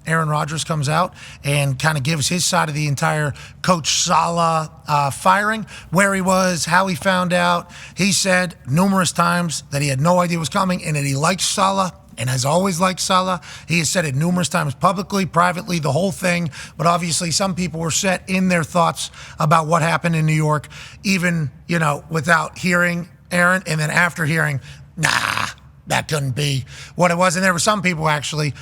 Aaron Rodgers comes out and kind of gives his side of the entire Coach Saleh firing, where he was, how he found out. He said numerous times that he had no idea it was coming and that he likes Saleh and has always liked Saleh. He has said it numerous times publicly, privately, the whole thing. But obviously some people were set in their thoughts about what happened in New York, even, without hearing Aaron, and then after hearing, nah, that couldn't be what it was. And there were some people, actually,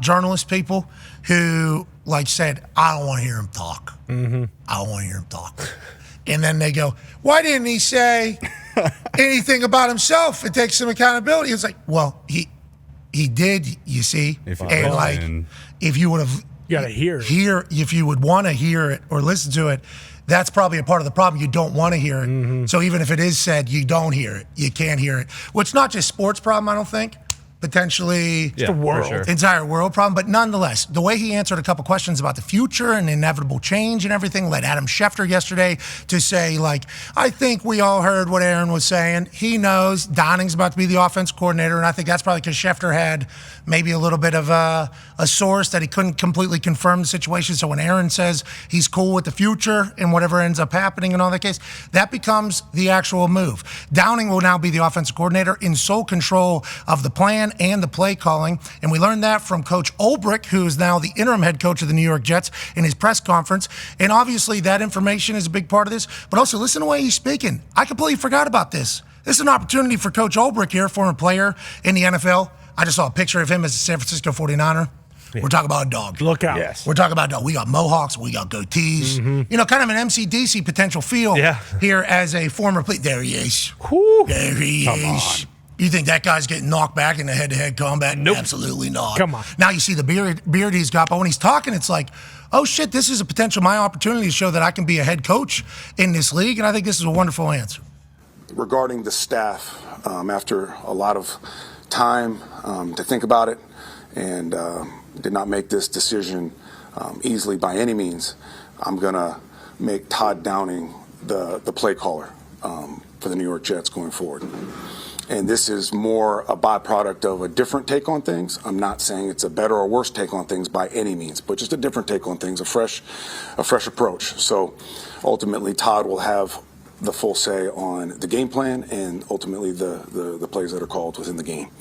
journalist people, who said, I don't want to hear him talk. Mm-hmm. I don't want to hear him talk. And then they go, why didn't he say anything about himself and take some accountability? It's like, well, he did, you see. If you would have, you gotta hear it. If you would want to hear it or listen to it, that's probably a part of the problem. You don't want to hear it. Mm-hmm. So even if it is said, you don't hear it. You can't hear it. Well, it's not just sports problem, I don't think. Potentially the world. Sure. Entire world problem. But nonetheless, the way he answered a couple questions about the future and inevitable change and everything led Adam Schefter yesterday to say, I think we all heard what Aaron was saying. He knows Downing's about to be the offense coordinator, and I think that's probably because Schefter had maybe a little bit of a source that he couldn't completely confirm the situation. So when Aaron says he's cool with the future and whatever ends up happening in all that case, that becomes the actual move. Downing will now be the offensive coordinator in sole control of the plan and the play calling. And we learned that from Coach Ulbrich, who is now the interim head coach of the New York Jets, in his press conference. And obviously that information is a big part of this. But also listen to the way he's speaking. I completely forgot about this. This is an opportunity for Coach Ulbrich here, former player in the NFL. I just saw a picture of him as a San Francisco 49er. Yeah. We're talking about a dog. Look out. Yes. We're talking about a dog. We got mohawks. We got goatees. Mm-hmm. Kind of an MCDC potential feel here as a former player. There he is. Whew. There he Come is. on. You think that guy's getting knocked back in the head-to-head combat? Nope. Absolutely not. Come on. Now you see the beard he's got, but when he's talking, it's like, oh shit, this is a potential my opportunity to show that I can be a head coach in this league, and I think this is a wonderful answer. Regarding the staff, after a lot of time to think about it, and did not make this decision easily by any means, I'm going to make Todd Downing the play caller for the New York Jets going forward. And this is more a byproduct of a different take on things. I'm not saying it's a better or worse take on things by any means, but just a different take on things, a fresh approach. So ultimately, Todd will have the full say on the game plan and ultimately the plays that are called within the game.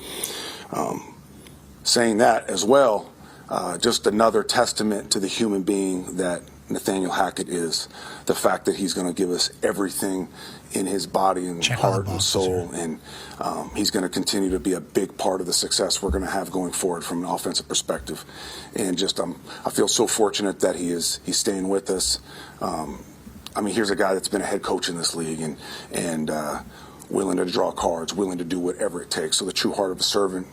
Saying that as well, just another testament to the human being that Nathaniel Hackett is, the fact that he's going to give us everything in his body and heart and soul, and he's going to continue to be a big part of the success we're going to have going forward from an offensive perspective. And just I feel so fortunate that he's staying with us. Here's a guy that's been a head coach in this league and willing to draw cards, willing to do whatever it takes. So the true heart of a servant.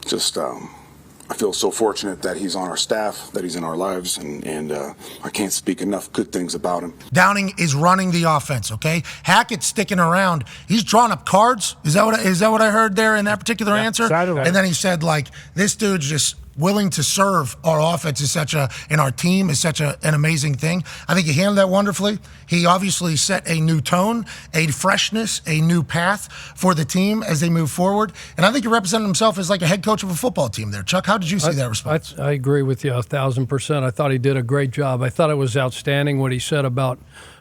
Just I feel so fortunate that he's on our staff, that he's in our lives, and I can't speak enough good things about him. Downing is running the offense, okay? Hackett's sticking around. He's drawing up cards. Is that what I heard there in that particular answer? Right. And then he said, this dude's just willing to serve our offense and our team is such an amazing thing. I think he handled that wonderfully. He obviously set a new tone, a freshness, a new path for the team as they move forward. And I think he represented himself as a head coach of a football team there. Chuck, how did you see that response? I agree with you 1,000%. I thought he did a great job. I thought it was outstanding what he said about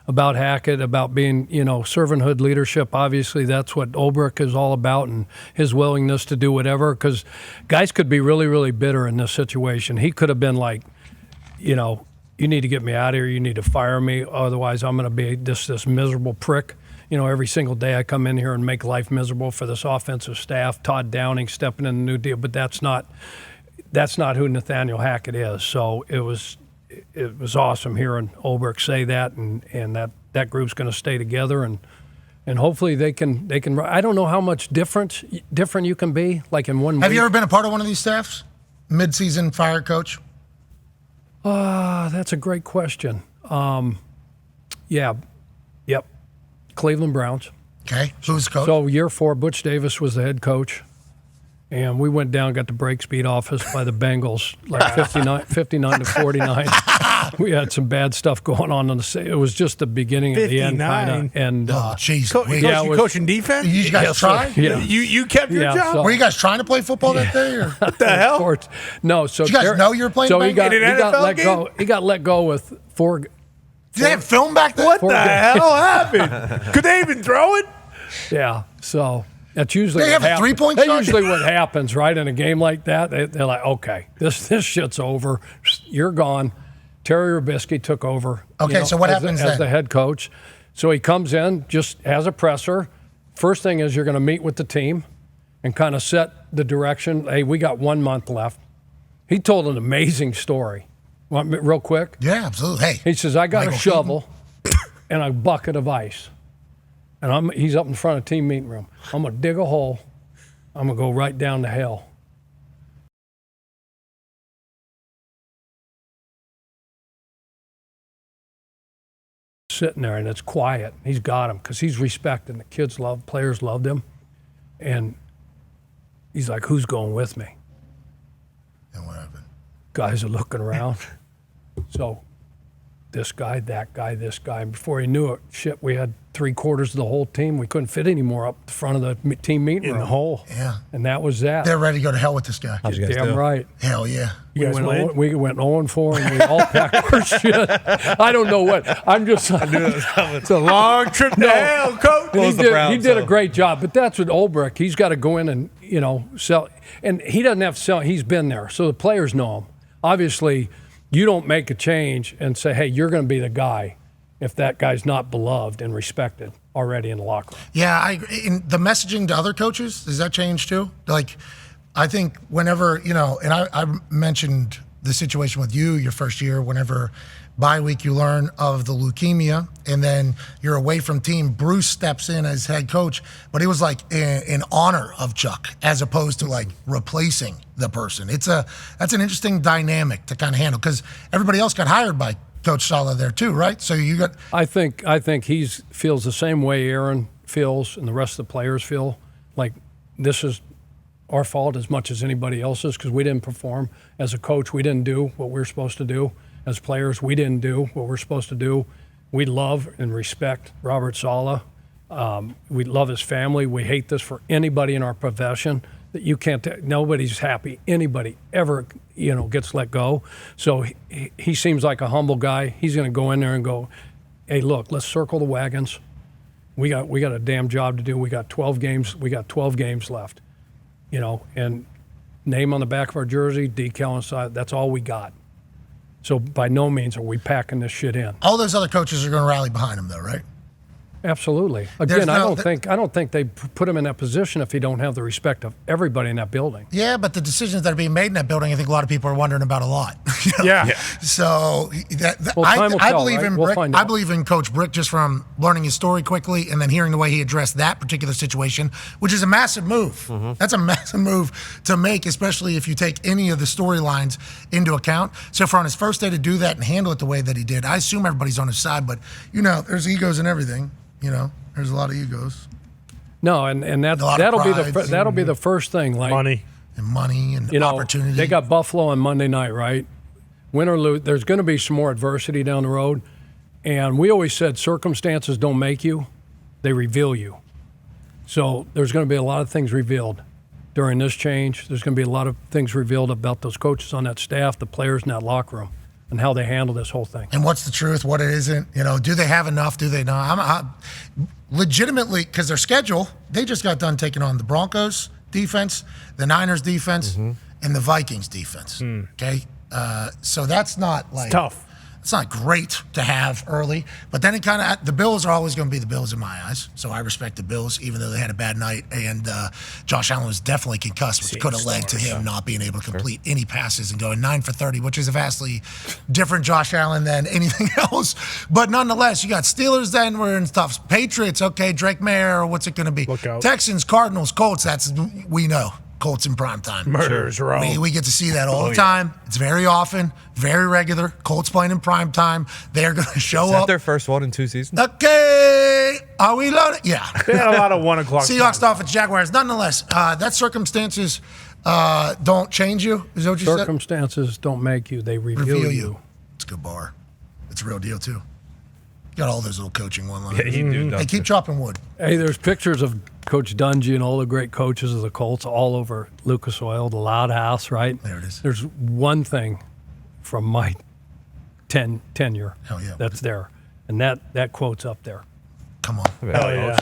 Hackett, about being, servanthood leadership. Obviously, that's what Ulbrich is all about, and his willingness to do whatever, because guys could be really, really bitter in this situation. He could have been like, you need to get me out of here. You need to fire me. Otherwise, I'm going to be this miserable prick. Every single day I come in here and make life miserable for this offensive staff. Todd Downing stepping in the new deal, but that's not who Nathaniel Hackett is. So it was awesome hearing Ulbrich say that, and that group's going to stay together, and hopefully they can. I don't know how much different you can be in 1 week. Have you ever been a part of one of these staffs? Mid-season fire coach? That's a great question. Yep. Cleveland Browns. Okay. Who's the coach? So year 4, Butch Davis was the head coach. And we went down, got the break speed off us by the Bengals, 59 to 49. we had some bad stuff going on the. It was just the beginning of the end, kind of. And Oh, jeez. You coaching defense? You guys try? Yeah. You kept your Yeah, job? so- Were you guys trying to play football that day? Or? What the hell? Of course. No, so Did you guys know you were playing So he bank? got, In an he got NFL let game? go. He got let go with four. Did they have film back then? What Four the games. hell happened? Could they even throw it? Yeah, so that's usually They what have a happens. three-point That's shot? usually what happens, right? In a game like that, they're like, okay, this shit's over. You're gone. Terry Robisky took over. Okay, so what happens as then? the head coach? So he comes in just as a presser. First thing is you're going to meet with the team and kind of set the direction. Hey, we got 1 month left. He told an amazing story. Want me real quick? Yeah, absolutely. Hey, He says, I got Michael a shovel and a bucket of ice. And he's up in front of team meeting room. I'm going to dig a hole. I'm going to go right down to hell. Sitting there and it's quiet. He's got him because he's respected. The kids players loved him. And he's like, who's going with me? and what happened? Guys are looking around. So this guy, that guy, this guy. And before he knew it, shit, we had 3/4 of the whole team. We couldn't fit any more up the front of the team meeting room. In the hole. Yeah. And that was that. They're ready to go to hell with this guy. How'd you guys Damn do? right. Hell yeah. We guys went, win? we went 0-4 and we all packed our shit. I don't know what. I'm just. It's a long trip to hell, coach. he Close the did, Browns, he did a so. great job, but that's what Olbrich. He's got to go in and sell, and he doesn't have to sell. He's been there, so the players know him. Obviously, you don't make a change and say, "Hey, you're going to be the guy," if that guy's not beloved and respected already in the locker room. Yeah, I agree. In the messaging to other coaches, does that change too? Like, I think whenever, and I mentioned the situation with you your first year, whenever bye week you learn of the leukemia and then you're away from team, Bruce steps in as head coach, but it was like in honor of Chuck as opposed to like replacing the person. That's an interesting dynamic to kind of handle because everybody else got hired by Coach Saleh there too, right? So you got I think he feels the same way Aaron feels and the rest of the players feel. Like this is our fault as much as anybody else's because we didn't perform. As a coach, we didn't do what we're supposed to do. As players, we didn't do what we're supposed to do. We love and respect Robert Saleh. We love his family. We hate this for anybody in our profession. That you can't. Nobody's happy. Anybody ever, gets let go. So he seems like a humble guy. He's going to go in there and go, "Hey, look, let's circle the wagons. We got a damn job to do. We got 12 games. We got 12 games left. And name on the back of our jersey, decal inside. That's all we got. So by no means are we packing this shit in. all those other coaches are going to rally behind him though, right? Absolutely. There's Again, I no- don't think they put him in that position if he don't have the respect of everybody in that building. Yeah, but the decisions that are being made in that building, I think a lot of people are wondering about a lot. Yeah. So Well, time will I tell, believe right? in We'll Brick. find I out. believe in Coach Brick just from learning his story quickly and then hearing the way he addressed that particular situation, which is a massive move. That's a massive move to make, especially if you take any of the storylines into account. So for on his first day to do that and handle it the way that he did, I assume everybody's on his side. But there's egos and everything. There's a lot of egos No, and lot of that'll be the first thing. Like Money. and money and opportunity. They got Buffalo on Monday night, right? Win or lose, there's going to be some more adversity down the road. And we always said circumstances don't make you, they reveal you. So there's going to be a lot of things revealed during this change. There's going to be a lot of things revealed about those coaches on that staff, the players in that locker room, and how they handle this whole thing. And what's the truth, what it isn't. Do they have enough? Do they not? I'm legitimately, because their schedule, they just got done taking on the Broncos defense, the Niners defense, and the Vikings defense. Okay? So that's not like Tough. It's not great to have early, but then the Bills are always going to be the Bills in my eyes. So I respect the Bills, even though they had a bad night. And Josh Allen was definitely concussed, which could have led to him not being able to complete any passes and going 9 for 30, which is a vastly different Josh Allen than anything else. But nonetheless, you got Steelers, Denver, and stuff. Patriots, okay, Drake Mayer, what's it going to be? Look out. Texans, Cardinals, Colts, we know. Colts in prime time. Murderers row. We get to see that all the time. It's very often, very regular. Colts playing in prime time. They're going to show Is that up. their first one in 2 seasons? Okay. Are we loaded? Yeah. They had a lot of 1 o'clock. Seahawks, Dolphins, Jaguars. Nonetheless, that circumstances don't change you. Is that what you said? Circumstances don't make you, they reveal you. It's good bar. It's a real deal too. Got all those little coaching one-liners. Yeah, you do. Hey, keep chopping wood. Hey, there's pictures of Coach Dungy and all the great coaches of the Colts all over Lucas Oil, the Loud House, right? There it is. There's one thing from my tenure Hell yeah. that's there, and that quote's up there. Come on. Hell yeah.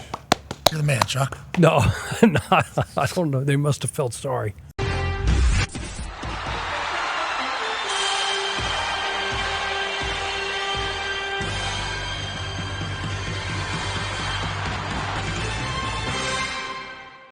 You're the man, Chuck. No, I don't know. They must have felt sorry.